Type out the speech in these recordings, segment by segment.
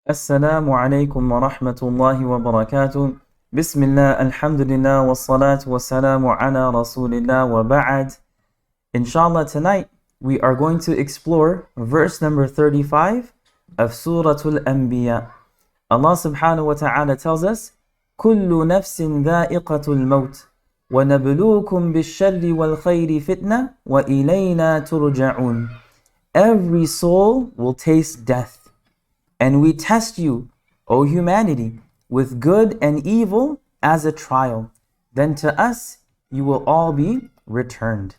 Assalamu alaikum wa rahmatullahi wa barakatuh. Bismillah, alhamdulillah, wa salatu wa salamu ala rasulillah wa ba'ad. Inshallah, tonight we are going to explore verse number 35 of Suratul Anbiya. Allah subhanahu wa ta'ala tells us, كُلُّ نَفْسٍ ذَائِقَةُ الْمَوْتِ وَنَبْلُوكُمْ بِالشَّرِّ وَالْخَيْرِ فِتْنَةً وَإِلَيْنَا تُرْجَعُونَ. Every soul will taste death, and we test you, O humanity, with good and evil as a trial. Then to us you will all be returned.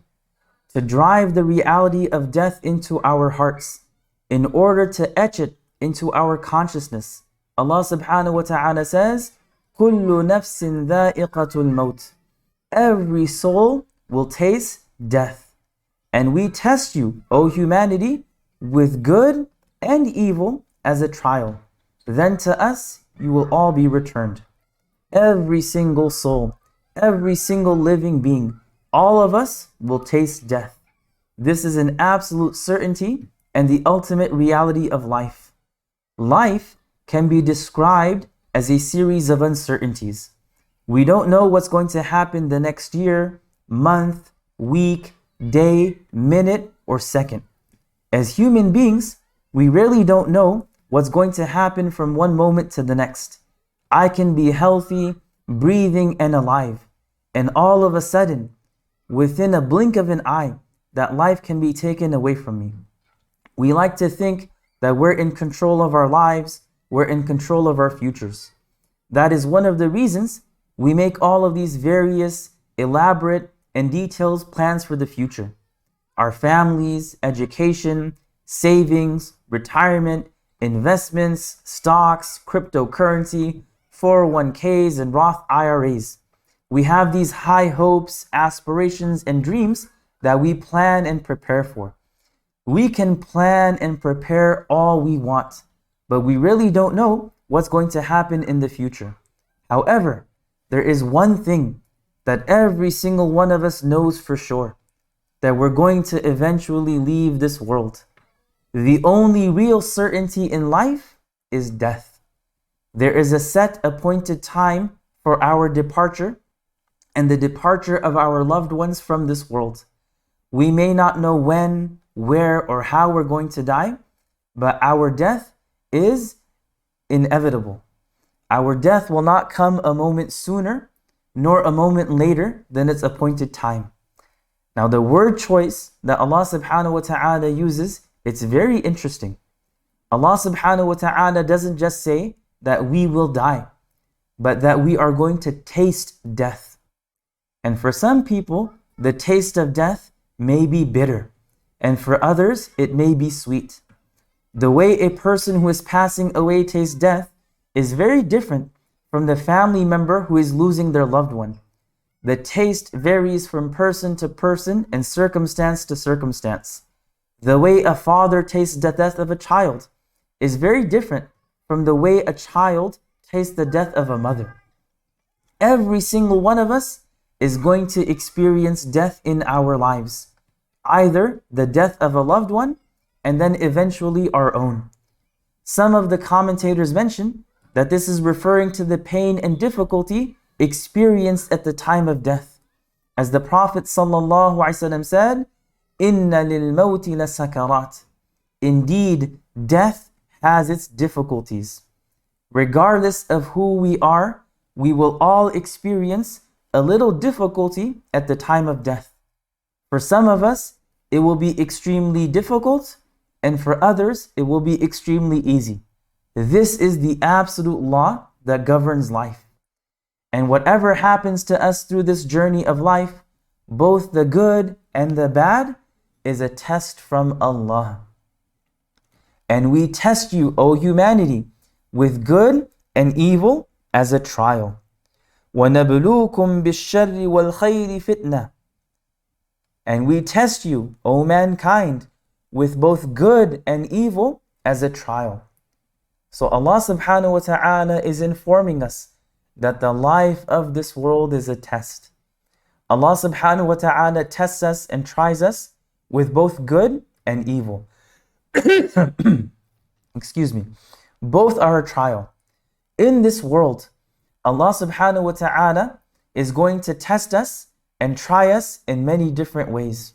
To drive the reality of death into our hearts, in order to etch it into our consciousness, Allah subhanahu wa ta'ala says, كُلُّ نَفْسٍ ذَائِقَةُ الْمَوْتِ. Every soul will taste death. And we test you, O humanity, with good and evil as a trial. Then to us you will all be returned. Every single soul, every single living being, all of us will taste death. This is an absolute certainty and the ultimate reality of life. Life can be described as a series of uncertainties. We don't know what's going to happen the next year, month, week, day, minute, or second. As human beings, we really don't know what's going to happen from one moment to the next. I can be healthy, breathing, and alive, and all of a sudden, within a blink of an eye, that life can be taken away from me. We like to think that we're in control of our lives, we're in control of our futures. That is one of the reasons we make all of these various elaborate and detailed plans for the future. Our families, education, savings, retirement, investments, stocks, cryptocurrency, 401ks, and Roth IRAs. We have these high hopes, aspirations, and dreams that we plan and prepare for. We can plan and prepare all we want, but we really don't know what's going to happen in the future. However, there is one thing that every single one of us knows for sure, that we're going to eventually leave this world. The only real certainty in life is death. There is a set appointed time for our departure and the departure of our loved ones from this world. We may not know when, where, or how we're going to die, but our death is inevitable. Our death will not come a moment sooner nor a moment later than its appointed time. Now the word choice that Allah subhanahu wa ta'ala uses, it's very interesting. Allah subhanahu wa ta'ala doesn't just say that we will die, but that we are going to taste death. And for some people, the taste of death may be bitter, and for others, it may be sweet. The way a person who is passing away tastes death is very different from the family member who is losing their loved one. The taste varies from person to person and circumstance to circumstance. The way a father tastes the death of a child is very different from the way a child tastes the death of a mother. Every single one of us is going to experience death in our lives. Either the death of a loved one and then eventually our own. Some of the commentators mention that this is referring to the pain and difficulty experienced at the time of death. As the Prophet ﷺ said, Inna lil mawti la sakarat. Indeed, death has its difficulties. Regardless of who we are, we will all experience a little difficulty at the time of death. For some of us, it will be extremely difficult, and for others, it will be extremely easy. This is the absolute law that governs life. And whatever happens to us through this journey of life, both the good and the bad, is a test from Allah. And we test you, O humanity, with good and evil as a trial. وَنَبْلُوكُمْ بِالشَّرِّ وَالْخَيْرِ فِتْنَةً. And we test you, O mankind, with both good and evil as a trial. So Allah subhanahu wa ta'ala is informing us that the life of this world is a test. Allah subhanahu wa ta'ala tests us and tries us with both good and evil. Excuse me. Both are a trial. In this world, Allah subhanahu wa ta'ala is going to test us and try us in many different ways.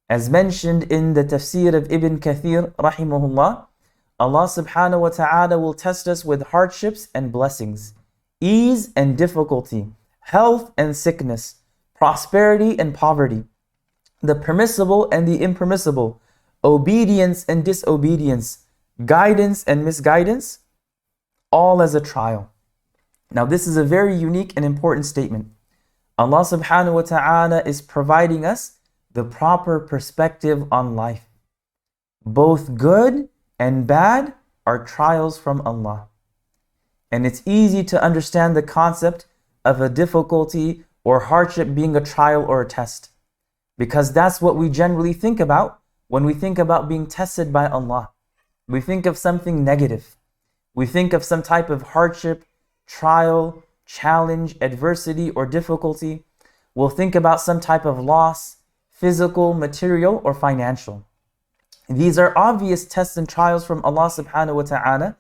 As mentioned in the tafsir of Ibn Kathir rahimahullah, Allah subhanahu wa ta'ala will test us with hardships and blessings, ease and difficulty, health and sickness, prosperity and poverty, the permissible and the impermissible, obedience and disobedience, guidance and misguidance, all as a trial. Now this is a very unique and important statement. Allah subhanahu wa ta'ala is providing us the proper perspective on life. Both good and bad are trials from Allah. And it's easy to understand the concept of a difficulty or hardship being a trial or a test, because that's what we generally think about when we think about being tested by Allah. We think of something negative. We think of some type of hardship, trial, challenge, adversity, or difficulty. We'll think about some type of loss, physical, material, or financial. These are obvious tests and trials from Allah subhanahu wa ta'ala,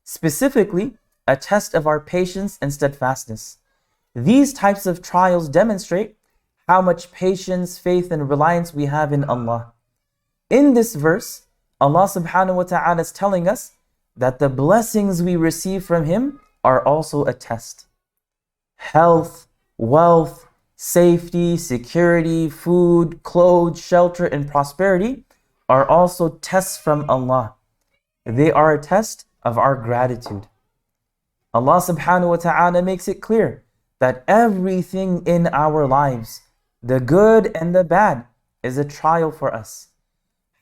specifically a test of our patience and steadfastness. These types of trials demonstrate how much patience, faith, and reliance we have in Allah. In this verse, Allah subhanahu wa ta'ala is telling us that the blessings we receive from Him are also a test. Health, wealth, safety, security, food, clothes, shelter, and prosperity are also tests from Allah. They are a test of our gratitude. Allah subhanahu wa ta'ala makes it clear that everything in our lives, the good and the bad, is a trial for us.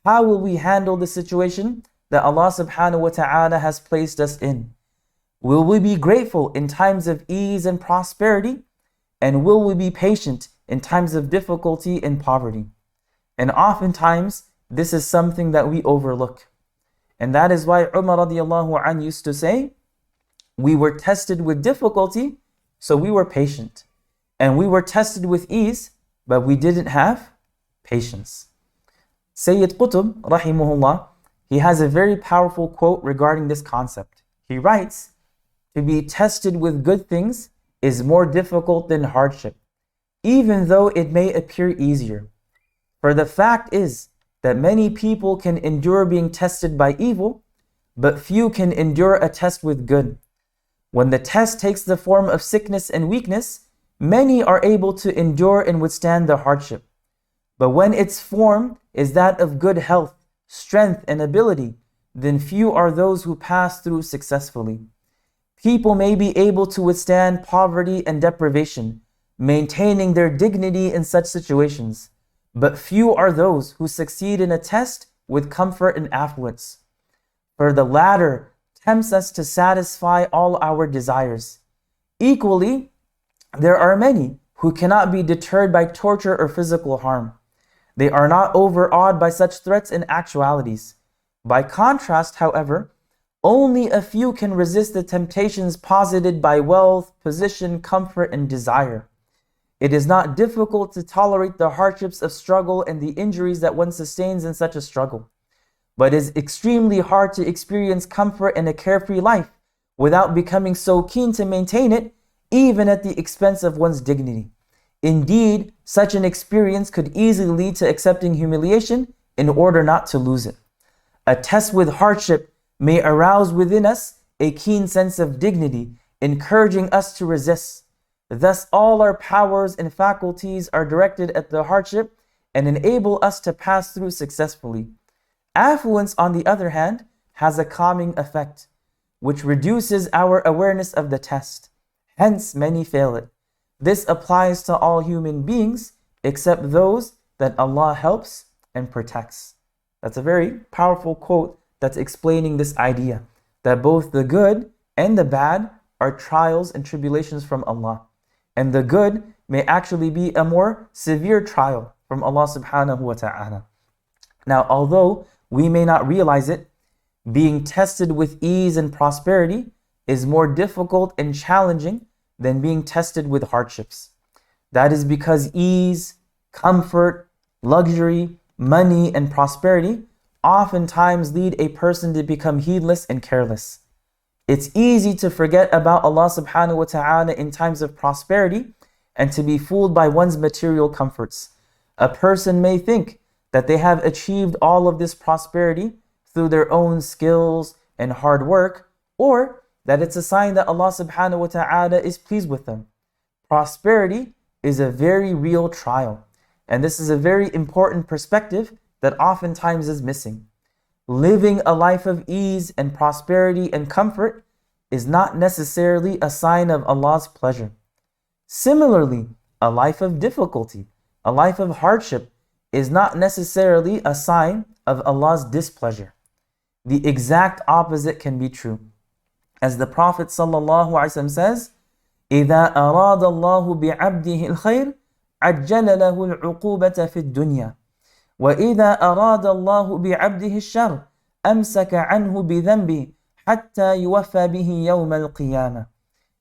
How will we handle the situation that Allah subhanahu wa ta'ala has placed us in? Will we be grateful in times of ease and prosperity? And will we be patient in times of difficulty and poverty? And oftentimes, this is something that we overlook. And that is why Umar radiallahu anh used to say, we were tested with difficulty, so we were patient. And we were tested with ease, but we didn't have patience. Sayyid Qutb, rahimahullah, he has a very powerful quote regarding this concept. He writes, to be tested with good things is more difficult than hardship, even though it may appear easier. For the fact is that many people can endure being tested by evil, but few can endure a test with good. When the test takes the form of sickness and weakness, many are able to endure and withstand the hardship. But when its form is that of good health, strength, and ability, then few are those who pass through successfully. People may be able to withstand poverty and deprivation, maintaining their dignity in such situations, but few are those who succeed in a test with comfort and affluence. For the latter tempts us to satisfy all our desires. Equally, there are many who cannot be deterred by torture or physical harm. They are not overawed by such threats and actualities. By contrast, however, only a few can resist the temptations posited by wealth, position, comfort, and desire. It is not difficult to tolerate the hardships of struggle and the injuries that one sustains in such a struggle, but it is extremely hard to experience comfort and a carefree life without becoming so keen to maintain it, even at the expense of one's dignity. Indeed, such an experience could easily lead to accepting humiliation in order not to lose it. A test with hardship may arouse within us a keen sense of dignity, encouraging us to resist. Thus, all our powers and faculties are directed at the hardship and enable us to pass through successfully. Affluence, on the other hand, has a calming effect, which reduces our awareness of the test. Hence, many fail it. This applies to all human beings except those that Allah helps and protects. That's a very powerful quote that's explaining this idea, that both the good and the bad are trials and tribulations from Allah. And the good may actually be a more severe trial from Allah subhanahu wa ta'ala. Now, although we may not realize it, being tested with ease and prosperity is more difficult and challenging than being tested with hardships. That is because ease, comfort, luxury, money, and prosperity oftentimes lead a person to become heedless and careless. It's easy to forget about Allah subhanahu wa ta'ala in times of prosperity and to be fooled by one's material comforts. A person may think that they have achieved all of this prosperity through their own skills and hard work, or that it's a sign that Allah subhanahu wa ta'ala is pleased with them. Prosperity is a very real trial, and this is a very important perspective that oftentimes is missing. Living a life of ease and prosperity and comfort is not necessarily a sign of Allah's pleasure. Similarly, a life of difficulty, a life of hardship is not necessarily a sign of Allah's displeasure. The exact opposite can be true. As the Prophet ﷺ says, إِذَا أَرَادَ اللَّهُ بِعَبْدِهِ الْخَيْرِ عَجَّلَ لَهُ الْعُقُوبَةَ فِي الدُّنْيَا وَإِذَا أَرَادَ اللَّهُ بِعَبْدِهِ الشَّرَّ أَمْسَكَ عَنْهُ بِذَنْبِهِ حَتَّى يُوَفَّى بِهِ يَوْمَ الْقِيَامَةِ.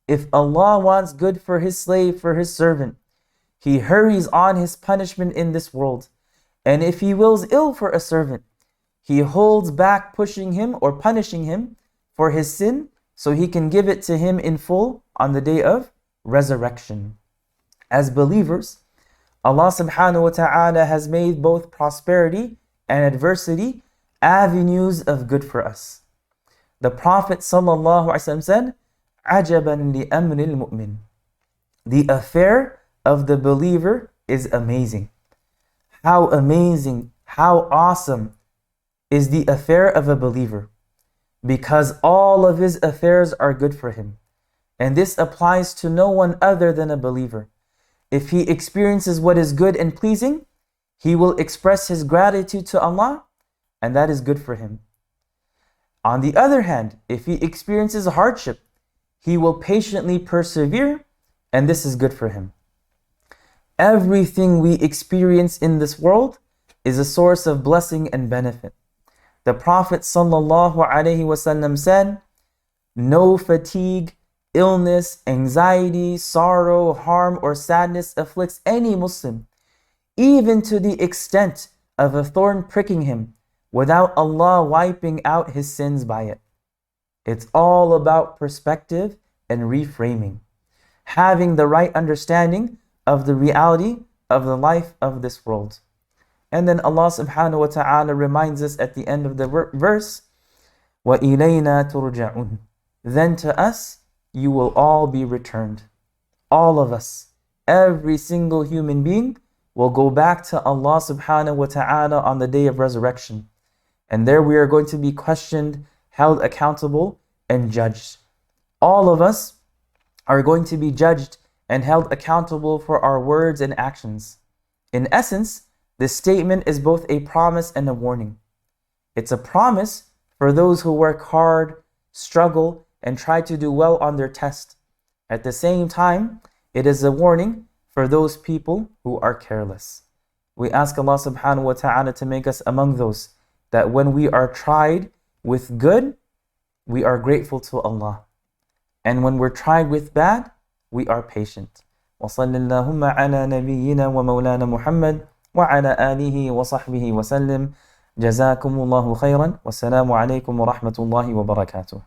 If Allah wants good for His slave, for His servant, He hurries on His punishment in this world. And if He wills ill for a servant, He holds back pushing him or punishing him for his sin so He can give it to him in full on the day of resurrection. As believers, Allah subhanahu wa ta'ala has made both prosperity and adversity avenues of good for us. The Prophet sallallahu alaihi wasallam said, عَجَبًا لِأَمْرِ الْمُؤْمِنِ. The affair of the believer is amazing. How amazing, how awesome is the affair of a believer, because all of his affairs are good for him. And this applies to no one other than a believer. If he experiences what is good and pleasing, he will express his gratitude to Allah, and that is good for him. On the other hand, if he experiences hardship, he will patiently persevere, and this is good for him. Everything we experience in this world is a source of blessing and benefit. The Prophet ﷺ said, no fatigue, illness, anxiety, sorrow, harm, or sadness afflicts any Muslim, even to the extent of a thorn pricking him, without Allah wiping out his sins by it. It's all about perspective and reframing, having the right understanding of the reality of the life of this world. And then Allah subhanahu wa ta'ala reminds us at the end of the verse, وَإِلَيْنَا تُرْجَعُونَ. Then to us you will all be returned. All of us, every single human being will go back to Allah subhanahu wa ta'ala on the day of resurrection. And there we are going to be questioned, held accountable, and judged. All of us are going to be judged and held accountable for our words and actions. In essence, this statement is both a promise and a warning. It's a promise for those who work hard, struggle, and try to do well on their test. At the same time, it is a warning for those people who are careless. We ask Allah subhanahu wa ta'ala to make us among those that when we are tried with good, we are grateful to Allah. And when we're tried with bad, we are patient. وَصَلِّ اللَّهُمَّ عَلَى نَبِيِّنَا وَمَوْلَانَا مُحَمَّدٍ وعلى آله وصحبه وسلم. جزاكم الله خيرا والسلام عليكم ورحمة الله وبركاته.